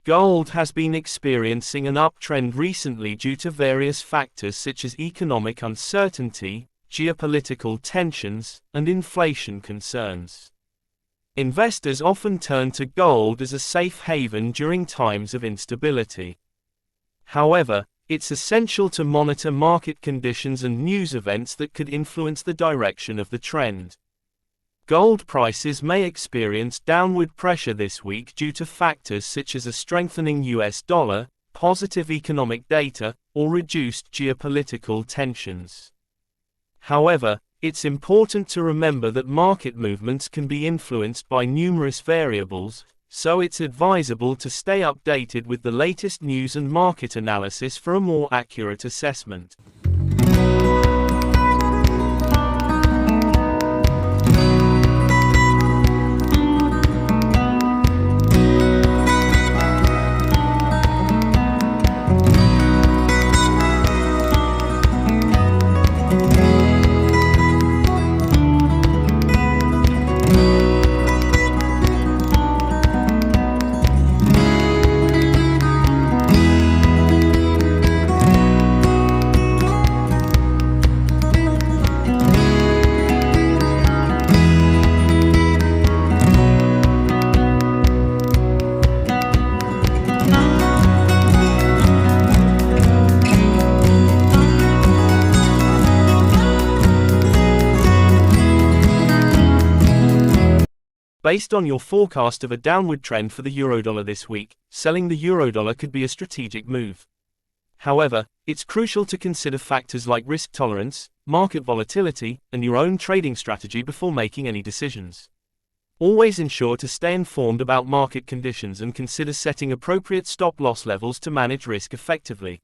Gold has been experiencing an uptrend recently due to various factors such as economic uncertainty, geopolitical tensions, and inflation concerns. Investors often turn to gold as a safe haven during times of instability. However, it's essential to monitor market conditions and news events that could influence the direction of the trend. Gold prices may experience downward pressure this week due to factors such as a strengthening US dollar, positive economic data, or reduced geopolitical tensions. However, it's important to remember that market movements can be influenced by numerous variables, so it's advisable to stay updated with the latest news and market analysis for a more accurate assessment. Based on your forecast of a downward trend for the eurodollar this week, selling the eurodollar could be a strategic move. However, it's crucial to consider factors like risk tolerance, market volatility, and your own trading strategy before making any decisions. Always ensure to stay informed about market conditions and consider setting appropriate stop-loss levels to manage risk effectively.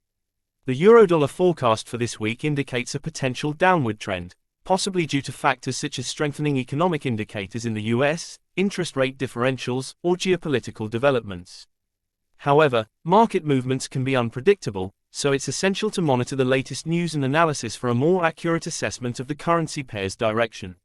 The eurodollar forecast for this week indicates a potential downward trend, possibly due to factors such as strengthening economic indicators in the US, interest rate differentials, or geopolitical developments. However, market movements can be unpredictable, so it's essential to monitor the latest news and analysis for a more accurate assessment of the currency pair's direction.